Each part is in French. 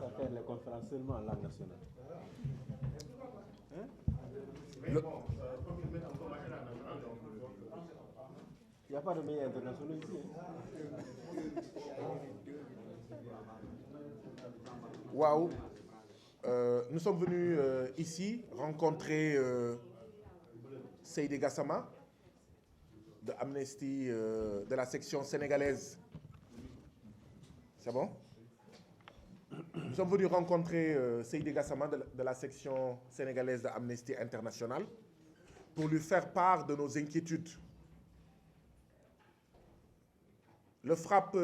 à faire les conférences seulement en langue nationale. Hein? Il n'y a pas de médias internationaux ici. Waouh. Nous sommes venus ici rencontrer Seydi Gassama de Amnesty, de la section sénégalaise. C'est bon? Nous sommes venus rencontrer Seydi Gassama de la section sénégalaise de Amnesty International pour lui faire part de nos inquiétudes. Le FRAPP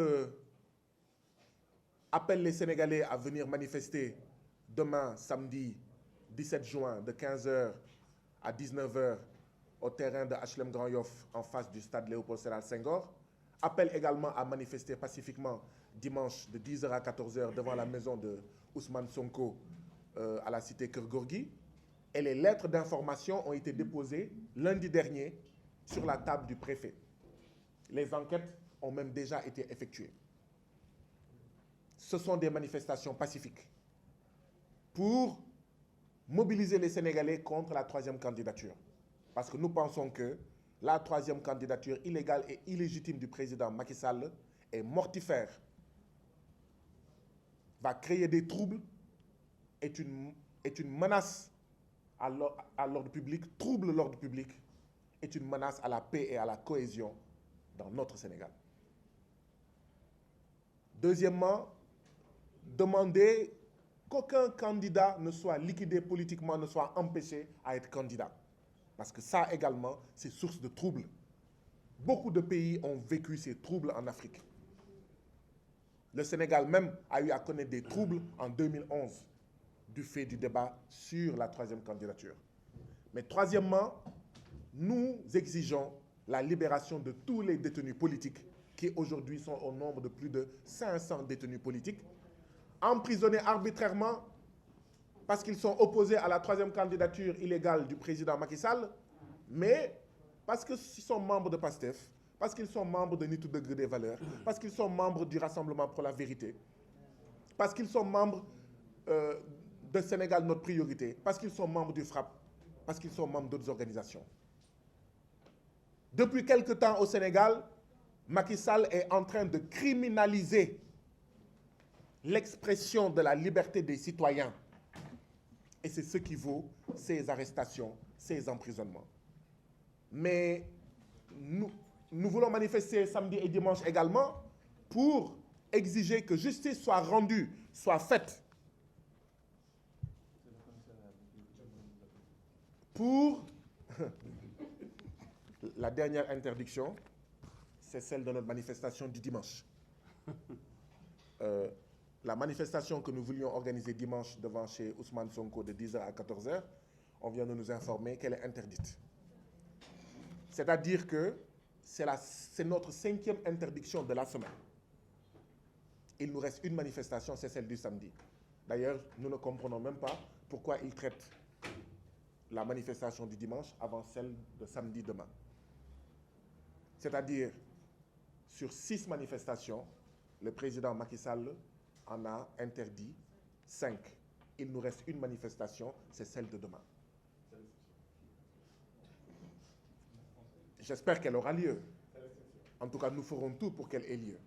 appelle les Sénégalais à venir manifester demain, samedi 17 juin, de 15h à 19h au terrain de HLM Grand Yoff en face du stade Léopold Sédar Senghor. Appelle également à manifester pacifiquement dimanche de 10h à 14h devant la maison de Ousmane Sonko à la cité Keur Gorgui. Et les lettres d'information ont été déposées lundi dernier sur la table du préfet. Les enquêtes ont même déjà été effectuées. Ce sont des manifestations pacifiques pour mobiliser les Sénégalais contre la troisième candidature. Parce que nous pensons que la troisième candidature illégale et illégitime du président Macky Sall est mortifère, va créer des troubles, est une menace à l'ordre public, trouble l'ordre public, est une menace à la paix et à la cohésion dans notre Sénégal. Deuxièmement, demander qu'aucun candidat ne soit liquidé politiquement, ne soit empêché à être candidat. Parce que ça également, c'est source de troubles. Beaucoup de pays ont vécu ces troubles en Afrique. Le Sénégal même a eu à connaître des troubles en 2011 du fait du débat sur la troisième candidature. Mais troisièmement, nous exigeons la libération de tous les détenus politiques qui aujourd'hui sont au nombre de plus de 500 détenus politiques, emprisonnés arbitrairement parce qu'ils sont opposés à la troisième candidature illégale du président Macky Sall, mais parce qu'ils sont membres de PASTEF, parce qu'ils sont membres de Nittu Deug des Valeurs, parce qu'ils sont membres du Rassemblement pour la Vérité, parce qu'ils sont membres de Sénégal Notre Priorité, parce qu'ils sont membres du FRAPP, parce qu'ils sont membres d'autres organisations. Depuis quelque temps au Sénégal, Macky Sall est en train de criminaliser l'expression de la liberté des citoyens. Et c'est ce qui vaut ces arrestations, ces emprisonnements. Mais nous voulons manifester samedi et dimanche également pour exiger que justice soit rendue, soit faite. Pour la dernière interdiction, c'est celle de notre manifestation du dimanche. La manifestation que nous voulions organiser dimanche devant chez Ousmane Sonko de 10h à 14h, on vient de nous informer qu'elle est interdite. C'est-à-dire que c'est notre 5e interdiction de la semaine. Il nous reste une manifestation, c'est celle du samedi. D'ailleurs, nous ne comprenons même pas pourquoi ils traitent la manifestation du dimanche avant celle de samedi demain. C'est-à-dire, sur 6 manifestations, le président Macky Sall en a interdit 5. Il nous reste une manifestation, c'est celle de demain. J'espère qu'elle aura lieu. En tout cas, nous ferons tout pour qu'elle ait lieu.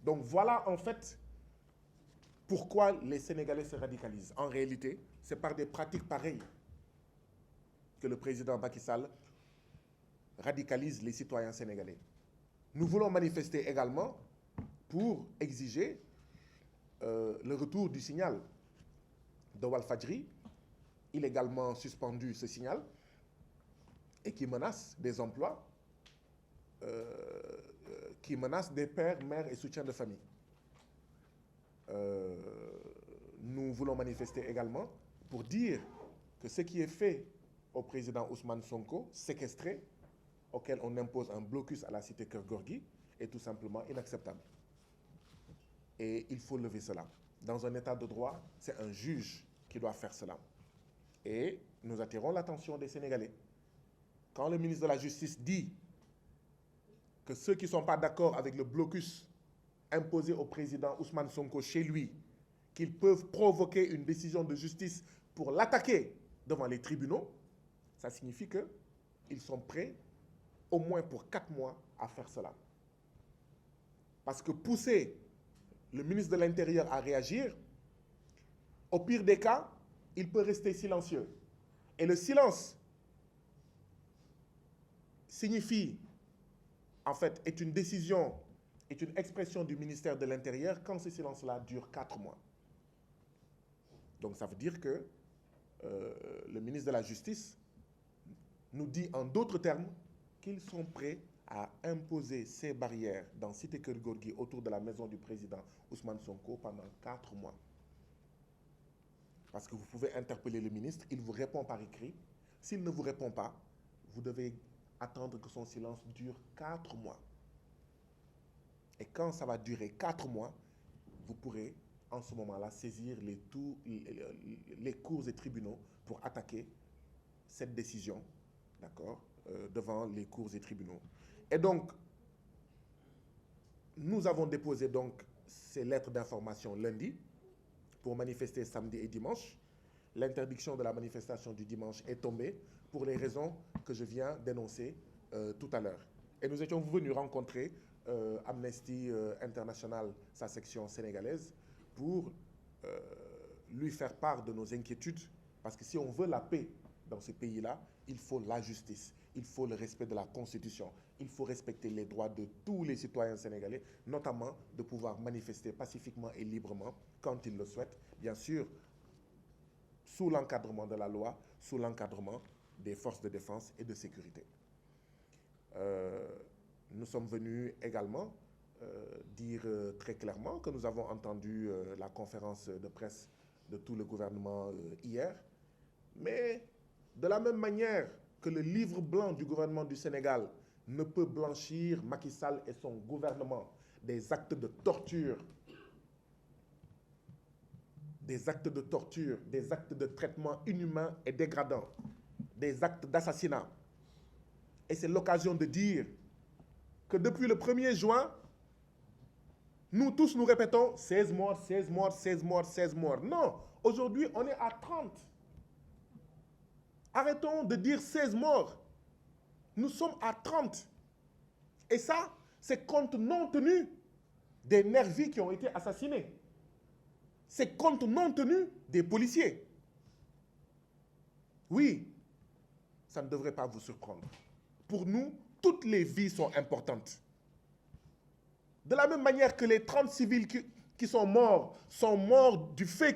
Donc voilà en fait pourquoi les Sénégalais se radicalisent. En réalité, c'est par des pratiques pareilles que le président Macky Sall radicalise les citoyens sénégalais. Nous voulons manifester également pour exiger le retour du signal de Walfadjri, illégalement suspendu ce signal, et qui menace des emplois, qui menace des pères, mères et soutiens de famille. Nous voulons manifester également pour dire que ce qui est fait au président Ousmane Sonko, séquestré, auquel on impose un blocus à la cité Keur Gorgui, est tout simplement inacceptable. Et il faut lever cela. Dans un état de droit, c'est un juge qui doit faire cela. Et nous attirons l'attention des Sénégalais. Quand le ministre de la Justice dit que ceux qui ne sont pas d'accord avec le blocus imposé au président Ousmane Sonko chez lui, qu'ils peuvent provoquer une décision de justice pour l'attaquer devant les tribunaux, ça signifie qu'ils sont prêts, au moins pour 4 mois, à faire cela. Parce que pousser le ministre de l'Intérieur à réagir, au pire des cas, il peut rester silencieux. Et le silence signifie, en fait, est une décision, est une expression du ministère de l'Intérieur quand ce silence-là dure 4 mois. Donc ça veut dire que le ministre de la Justice nous dit en d'autres termes qu'ils sont prêts à imposer ces barrières dans Cité Keur Gorgui autour de la maison du président Ousmane Sonko pendant 4 mois. Parce que vous pouvez interpeller le ministre, il vous répond par écrit. S'il ne vous répond pas, vous devez attendre que son silence dure 4 mois. Et quand ça va durer 4 mois, vous pourrez en ce moment-là saisir les cours et tribunaux pour attaquer cette décision, d'accord, devant les cours et tribunaux. Et donc, nous avons déposé donc ces lettres d'information lundi pour manifester samedi et dimanche. L'interdiction de la manifestation du dimanche est tombée pour les raisons que je viens d'énoncer tout à l'heure. Et nous étions venus rencontrer Amnesty International, sa section sénégalaise, pour lui faire part de nos inquiétudes, parce que si on veut la paix dans ce pays-là, il faut la justice, il faut le respect de la Constitution, il faut respecter les droits de tous les citoyens sénégalais, notamment de pouvoir manifester pacifiquement et librement quand ils le souhaitent, bien sûr, sous l'encadrement de la loi, sous l'encadrement des forces de défense et de sécurité. Nous sommes venus également dire très clairement que nous avons entendu la conférence de presse de tout le gouvernement hier, mais de la même manière que le livre blanc du gouvernement du Sénégal ne peut blanchir Macky Sall et son gouvernement des actes de torture, des actes de traitement inhumain et dégradant, des actes d'assassinat. Et c'est l'occasion de dire que depuis le 1er juin, nous tous nous répétons 16 morts, 16 morts, 16 morts, 16 morts. Non, aujourd'hui on est à 30. Arrêtons de dire 16 morts. Nous sommes à 30. Et ça, c'est compte non tenu des nervis qui ont été assassinés. C'est compte non tenu des policiers. Oui, ça ne devrait pas vous surprendre. Pour nous, toutes les vies sont importantes. De la même manière que les 30 civils qui sont morts du fait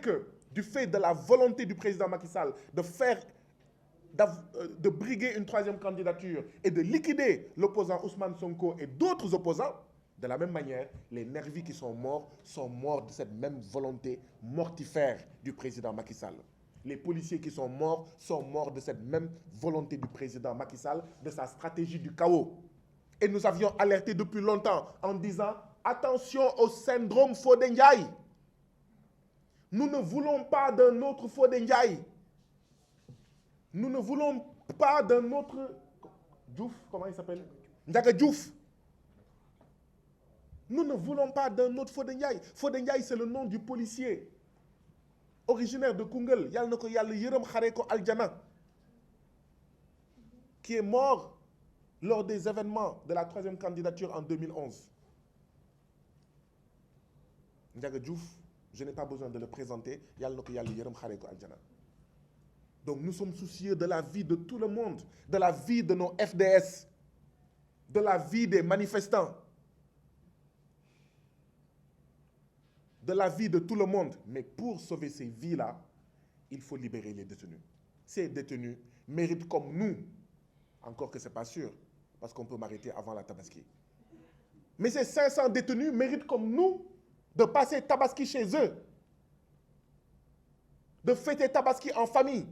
de la volonté du président Macky Sall de briguer une 3e candidature et de liquider l'opposant Ousmane Sonko et d'autres opposants, de la même manière, les nervis qui sont morts de cette même volonté mortifère du président Macky Sall. Les policiers qui sont morts de cette même volonté du président Macky Sall, de sa stratégie du chaos. Et nous avions alerté depuis longtemps en disant « Attention au syndrome Fodé Ndiaye ». Nous ne voulons pas d'un autre Fodé Ndiaye. Nous ne voulons pas d'un autre... Diouf, comment il s'appelle? Ndiaga Diouf. Nous ne voulons pas d'un autre Fodé Ndiaye. Fodé Ndiaye, c'est le nom du policier originaire de Koungheul, Yal Nako Yal Yeram Khareko Aljana, qui est mort lors des événements de la 3e candidature en 2011. Ndiaga Diouf, je n'ai pas besoin de le présenter, Yal Nako Yal Yeram Khareko Aljana. Donc nous sommes soucieux de la vie de tout le monde, de la vie de nos FDS, de la vie des manifestants, de la vie de tout le monde. Mais pour sauver ces vies-là, il faut libérer les détenus. Ces détenus méritent comme nous, encore que ce n'est pas sûr, parce qu'on peut m'arrêter avant la Tabaski. Mais ces 500 détenus méritent comme nous de passer Tabaski chez eux, de fêter Tabaski en famille.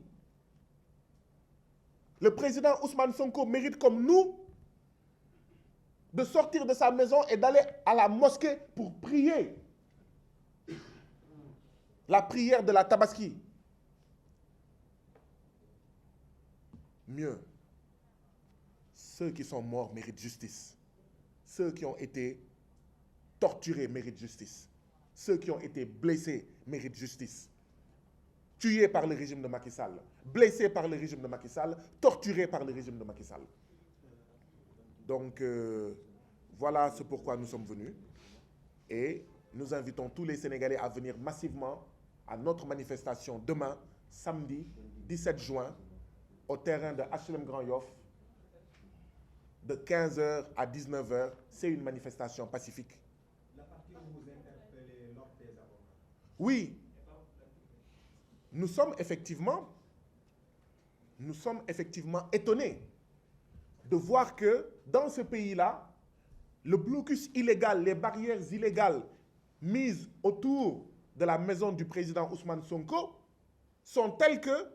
Le président Ousmane Sonko mérite comme nous de sortir de sa maison et d'aller à la mosquée pour prier. La prière de la Tabaski. Mieux, ceux qui sont morts méritent justice. Ceux qui ont été torturés méritent justice. ceux qui ont été blessés méritent justice. Tués par le régime de Macky Sall, blessés par le régime de Macky Sall, torturés par le régime de Macky Sall. Donc, voilà ce pourquoi nous sommes venus. Et nous invitons tous les Sénégalais à venir massivement à notre manifestation demain, samedi 17 juin, au terrain de HLM Grand Yoff, de 15h à 19h. C'est une manifestation pacifique. La partie où vous interpellez l'ordre des avocats. Oui, nous sommes effectivement étonnés de voir que dans ce pays-là, le blocus illégal, les barrières illégales mises autour de la maison du président Ousmane Sonko sont telles que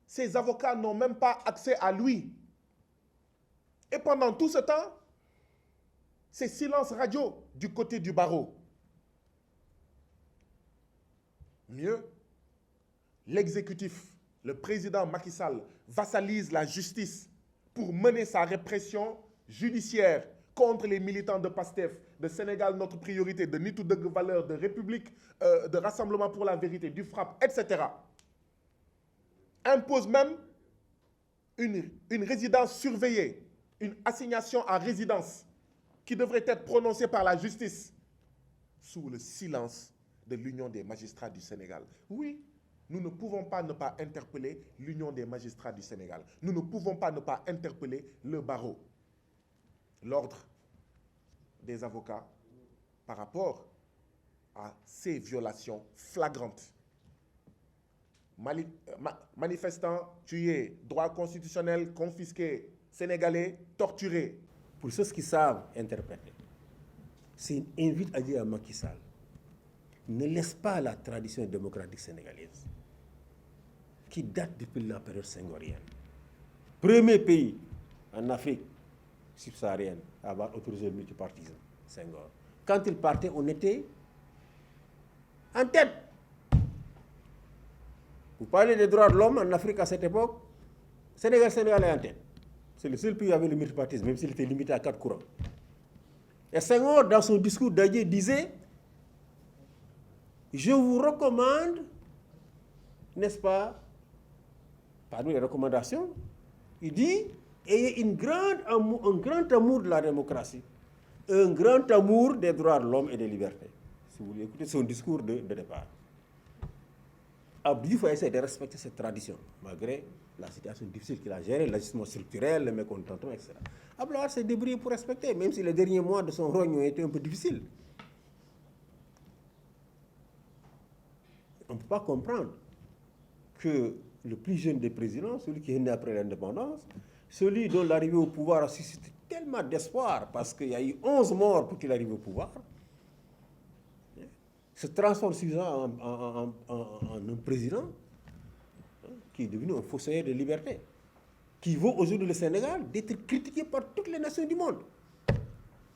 ses avocats n'ont même pas accès à lui. Et pendant tout ce temps, c'est silence radio du côté du barreau. Mieux, l'exécutif, le président Macky Sall, vassalise la justice pour mener sa répression judiciaire contre les militants de PASTEF, de Sénégal Notre Priorité, de Nitu Deug Valeurs, de République, de Rassemblement pour la Vérité, du FRAPP, etc. Impose même une résidence surveillée, une assignation à résidence qui devrait être prononcée par la justice sous le silence de l'Union des magistrats du Sénégal. Oui, nous ne pouvons pas ne pas interpeller l'Union des magistrats du Sénégal. Nous ne pouvons pas ne pas interpeller le barreau, l'ordre des avocats par rapport à ces violations flagrantes. Manifestants tués, droits constitutionnels confisqués, Sénégalais torturés. Pour ceux qui savent interpréter, c'est une invite à dire à Macky Sall, ne laisse pas la tradition démocratique sénégalaise, qui date depuis la période senghorienne. Premier pays en Afrique subsaharienne à avoir autorisé le multipartisme, Senghor. Quand il partait, on était en tête. Vous parlez des droits de l'homme en Afrique à cette époque, Sénégal est en tête. C'est le seul pays qui avait le multipartisme, même s'il était limité à 4 courants. Et Senghor, dans son discours d'adieu, disait « Je vous recommande, n'est-ce pas, parmi les recommandations, il dit « Ayez un grand amour de la démocratie, un grand amour des droits de l'homme et des libertés. » Si vous voulez écouter son discours de départ. Abdou Diouf a essayé de respecter cette tradition, malgré la situation difficile qu'il a gérée, l'ajustement structurel, le mécontentement, etc. Abdou Diouf s'est débrouillé pour respecter, même si les derniers mois de son règne ont été un peu difficiles. On ne peut pas comprendre que le plus jeune des présidents, celui qui est né après l'indépendance, celui dont l'arrivée au pouvoir a suscité tellement d'espoir, parce qu'il y a eu 11 morts pour qu'il arrive au pouvoir, se transforme suffisamment en un président qui est devenu un fossoyeur de liberté, qui vaut aujourd'hui le Sénégal d'être critiqué par toutes les nations du monde.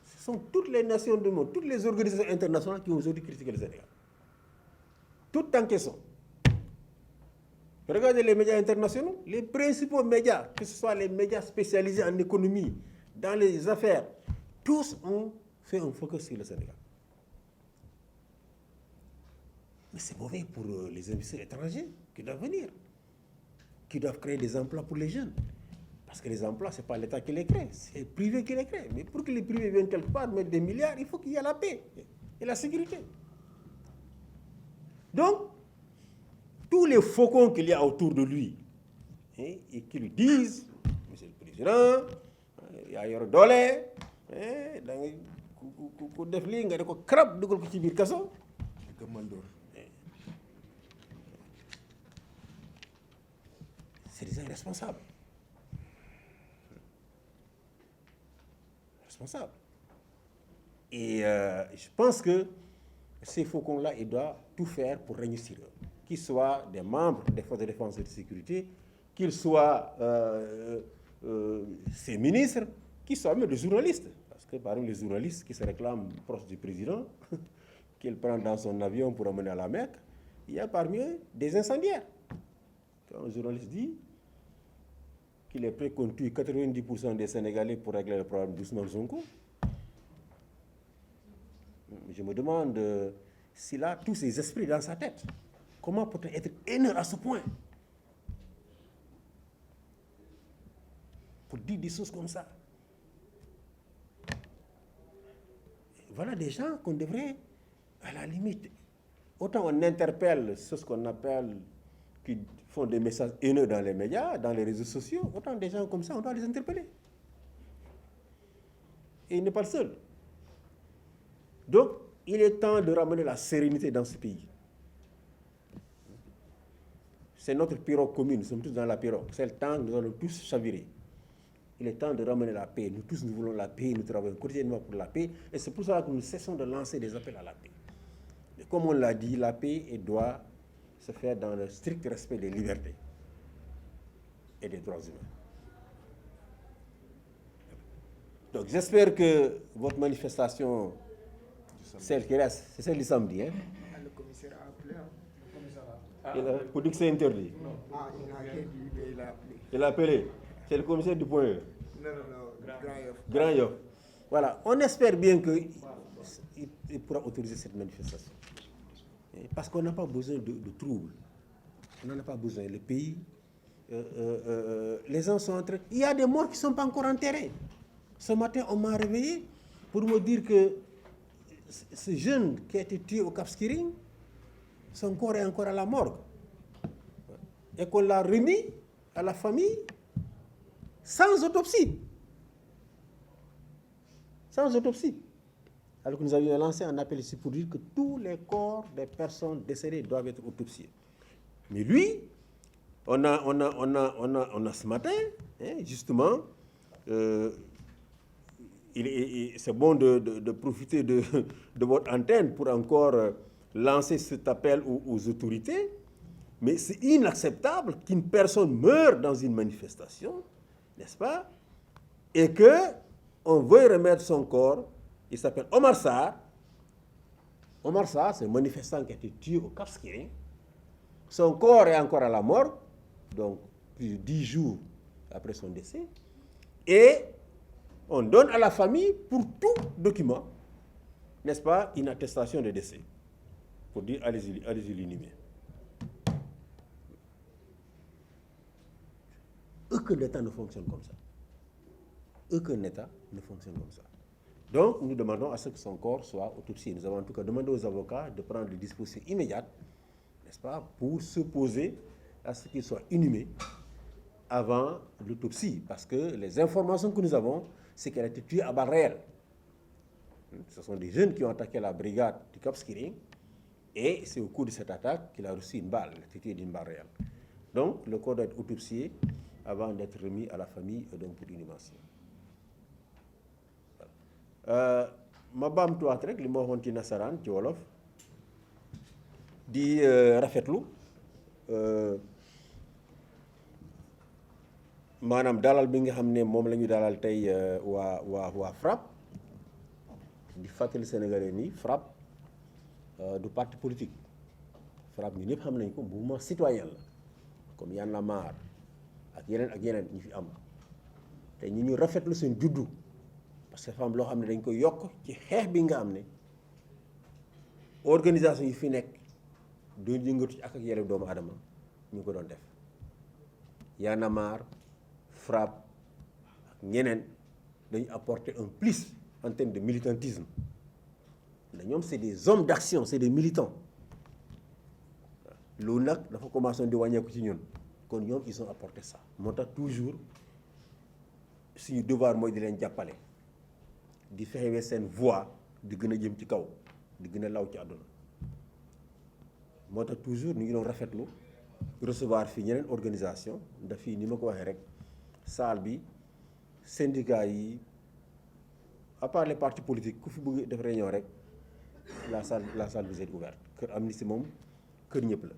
Ce sont toutes les nations du monde, toutes les organisations internationales qui ont aujourd'hui critiqué le Sénégal. Toutes en question. Regardez les médias internationaux, les principaux médias, que ce soit les médias spécialisés en économie, dans les affaires, tous ont fait un focus sur le Sénégal. Mais c'est mauvais pour les investisseurs étrangers qui doivent venir, qui doivent créer des emplois pour les jeunes. Parce que les emplois, ce n'est pas l'État qui les crée, c'est le privé qui les crée. Mais pour que les privés viennent quelque part mettre des milliards, il faut qu'il y ait la paix et la sécurité. Donc, tous les faucons qu'il y a autour de lui, et qui lui disent, Monsieur le Président, il y a yor doole, ku def lii nga ko krab dugal ko ci biir kaso. C'est des irresponsables. Responsables. Et je pense que ces faucons-là, ils doivent tout faire pour régner sur eux. Qu'ils soient des membres des forces de défense et de sécurité, qu'ils soient ses ministres, qu'ils soient même des journalistes. Parce que parmi les journalistes qui se réclament proches du président, qu'il prend dans son avion pour emmener à la Mecque, il y a parmi eux des incendiaires. Quand un journaliste dit qu'il est prêt qu'on tue 90% des Sénégalais pour régler le problème d'Ousmane Sonko, je me demande s'il a tous ces esprits dans sa tête. Comment peut-on être haineux à ce point pour dire des choses comme ça? Voilà des gens qu'on devrait, à la limite, autant on interpelle ceux qu'on appelle, qui font des messages haineux dans les médias, dans les réseaux sociaux, autant des gens comme ça, on doit les interpeller. Et il n'est pas le seul. Donc, il est temps de ramener la sérénité dans ce pays. C'est notre pirogue commune, nous sommes tous dans la pirogue. C'est le temps que nous allons tous chavirer. Il est temps de ramener la paix. Nous tous, nous voulons la paix, nous travaillons quotidiennement pour la paix. Et c'est pour ça que nous cessons de lancer des appels à la paix. Et comme on l'a dit, la paix doit se faire dans le strict respect des libertés et des droits humains. Donc j'espère que votre manifestation, celle qui reste, c'est celle du samedi. Hein? Le commissaire a appelé. Pour dire que c'est interdit. Ah, il n'a rien dit, mais il a appelé. Il a appelé. C'est le commissaire du point E. Non, Grand Yoff. Grand Yoff. Voilà. On espère bien qu'il pourra autoriser cette manifestation. Parce qu'on n'a pas besoin de troubles. On n'en a pas besoin. Le pays, les gens sont en train... Il y a des morts qui ne sont pas encore enterrés. Ce matin, on m'a réveillé pour me dire que ce jeune qui a été tué au Cap Skirring, son corps est encore à la morgue. Et qu'on l'a remis à la famille sans autopsie. Sans autopsie. Alors que nous avions lancé un appel ici pour dire que tous les corps des personnes décédées doivent être autopsiés. Mais lui, on a ce matin, hein, justement, c'est bon de profiter de votre antenne pour encore lancer cet appel aux autorités, mais c'est inacceptable qu'une personne meure dans une manifestation, n'est-ce pas, et qu'on veuille remettre son corps. Il s'appelle Omar Sarr. Omar Sarr, c'est un manifestant qui a été tué au Cap Skirring. Son corps est encore à la morgue, donc plus de 10 jours après son décès, et on donne à la famille, pour tout document, n'est-ce pas, une attestation de décès, pour dire allez-y l'inhumer. Aucun État ne fonctionne comme ça. Aucun État ne fonctionne comme ça. Donc, nous demandons à ce que son corps soit autopsié. Nous avons en tout cas demandé aux avocats de prendre des dispositions immédiates, n'est-ce pas, pour s'opposer à ce qu'il soit inhumé avant l'autopsie. Parce que les informations que nous avons, c'est qu'elle a été tuée à balles réelles. Ce sont des jeunes qui ont attaqué la brigade du Cap Skirring, et c'est au cours de cette attaque qu'il a reçu une balle, il a été tué d'une balle réelle. Donc, le corps doit être autopsié avant d'être remis à la famille et donc pour l'inhumation. Ma baamtuwaat rek li ma waxoon ci nasaraan ci wolof di rafetlu maanaam dalal bi nga xam ne moom la ñu dalal tey waa FRAPP di fàttali Sénégalais ni FRAPP du parti politique. FRAPP ñu ñëpp xam nañ ko mouvement citoyen la comme Y'en a marre ak yeneen ñi fi am te ñu rafetlu seen juddu. Parce que dafa am loo xam ne dañ koy yokk ci xeex bi nga xam ne organisation yi fi nekk doon yëngatu ci ak yelleef doomu aadama ñu ko doon def. Y'en a marre, FRAPP ak ñeneen dañu apporter un plus en termes de militantisme. ñoom c'est des hommes d'action, c'est des militants. loolu nag dafa commencé di wàññeeku ci ñun kon ñoom ils ont apporté ça. moo tax toujours suñu devoir mooy di leen jàppale. di fexewee seen voix di gën a jëm ci kaw di gën a law ci àdduna moo tax toujours ñu ngi doon rafetlu recevoir fii ñeneen organisation daf fii ni ma ko waxee rek salle bi syndicat yi à part les partis politiques ku fi bëgg def réunion rek la salle vous est ouverte. Kër Amnesty moom kër ñëpp la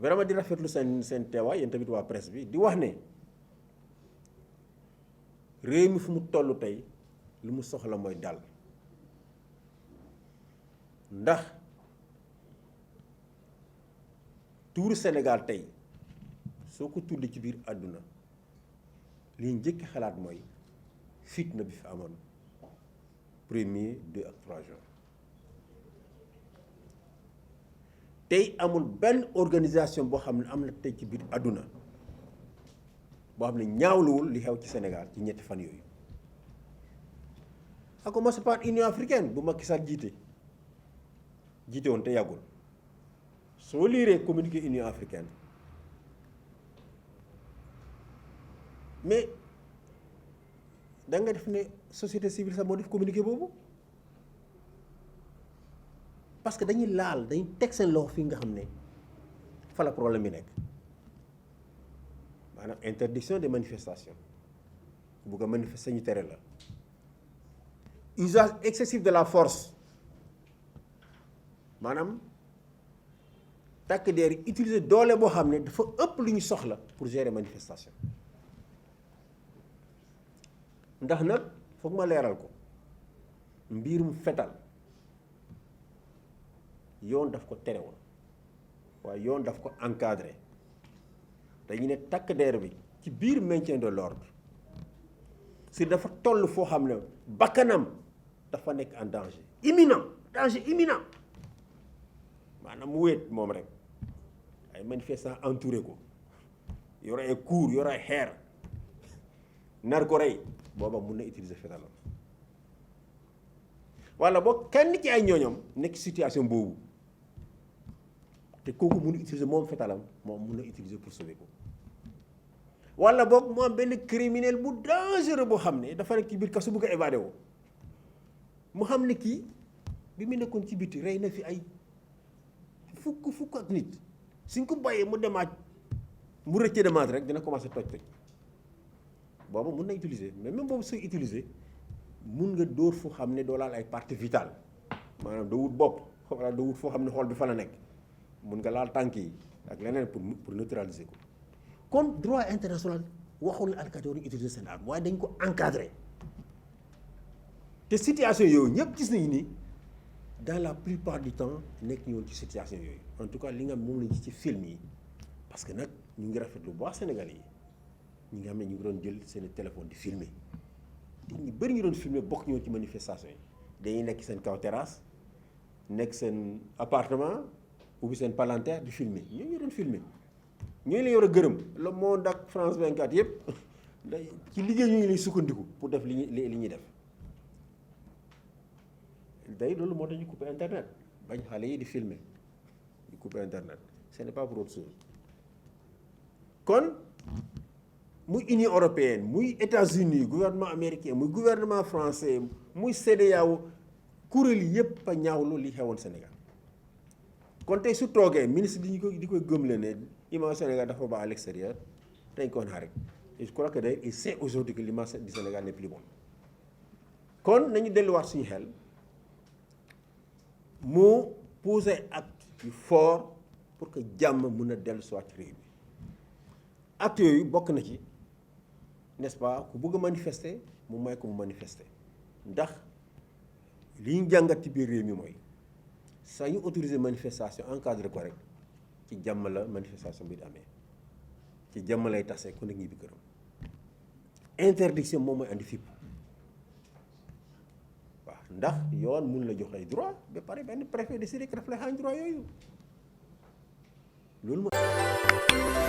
vraiment di rafetlu seen teewaay yéen tamit waa presse bi di wax ne réew mi fu mu toll tey lu mu soxla mooy dal ndax tuuru Sénégal tey soo ko tudd ci biir àdduna li njëkk xalaat mooy fitna bi fi amoon 1er 2 ak 3 juin tey amul benn organisation boo xam ne am na tey ci biir àdduna boo xam ne ñaawluwul li xew ci Sénégal ci ñetti fan yooyu. a commencé par Union africaine bu Macky Sall jiite woon te yàggul soo liiree communiqué Union africaine mais da nga def ne société civile sax moo def communiqué boobu parce que dañuy teg seen loxo fi nga xam ne fa la problème bi nekk maanaam interdiction des manifestations bugg a manifester ñu tere la. Usage excessif de la force maanaam takk der yi utiliser doole boo xam ne dafa ëpp lu ñu soxla pour gérer manifestation ndax nag foog ma leeral ko mbirum fetal yoon daf ko tere woon waaye yoon daf ko encadré dañu ne takk der bi ci biir maintien de l'ordre si dafa toll foo xam ne bakkanam dafa nekk en danger imminent maanaam mu wéet moom rek ay manifestants entouré ko yore ay cour yore ay xeer nar ko rey booba mun na utiliser fetalam wala boo kenn ci ay ñooñam nekk situation boobu te kooku mun a utiliser moom fetalam moom mun na utiliser pour sauver ko wala boog mu am benn criminel bu dangereux boo xam ne dafa nekk ci biir kaso bu ko évadé woo mu xam ne kii bi mu nekkoon ci biti rey na fi ay fukk ak nit suñ ko bàyyee mu demaat mu rëcce demaat rek dina commencé toj boobu mun na utiliser mais même boobu sooy utiliser mun nga dóor fu xam ne doo laal ay parties vitales maanaam doo wut bopp wala doo wut foo xam ne xool bi fa la nekk mun nga laal tànk yi ak leneen pour neutraliser ko kon droit international waxul ne alkaati waruñu utiliser seen arme waaye dañ ko encadrer te situation yooyu ñëpp gis nañu ni dans la plupart du temps nekk ñu woon ci situation yooyu en tout cas li nga moom la gis ci film yi parce que nag ñu ngi rafetlu bu baax Sénégalais yi ñi nga xam ne ñu ngi doon jël seen téléphone di filmer te ñu bëri ñu doon filmer bokk ñoo ci manifestation yi dañuy nekk seen kaw terrasse nekk seen appartement ubbi seen palanteer di filmer ñooñu doon filmer ñooñu la yor a gërëm Le Monde ak France 24 yëpp ci liggéey ñu ngi lay sukkandiku pour def li ñuy def day loolu moo tax ñu coupé internet bañ xale yi di filmer ñu coupé internet ce n'est pas pour autre chose kon muy Union européenne muy États-Unis gouvernement américain muy gouvernement français muy CEDEAO kuréel yi yëpp a ñaawlu li xewoon Sénégal kon tey su toogee ministre di koy gëmle ne image Sénégal dafa baax à l'extérieur dañ ko naa rek et je crois que d'ailleurs il sait aujourd'hui que l'image du Sénégal n'est plus bonne kon nañu delluwaat suñu xel mu poser acte yu fort pour que jàmm mun a dellu soit ci réew mi acte yooyu bokk na ci n'est-ce pas ku bëgg a manifester mu may ko mu manifester ndax li ñu jàngat ci biir réew mi mooy saa ñu autoriser manifestation encadré ko rek ci jàmm la manifestation bi di amee ci jàmm lay tase ku nekk ñibbi këram interdiction moom mooy andi fipp waaw ndax yoon mun la jox ay droit ba pare benn préfet décidé que daf lay xañ droit yooyu loolu mooy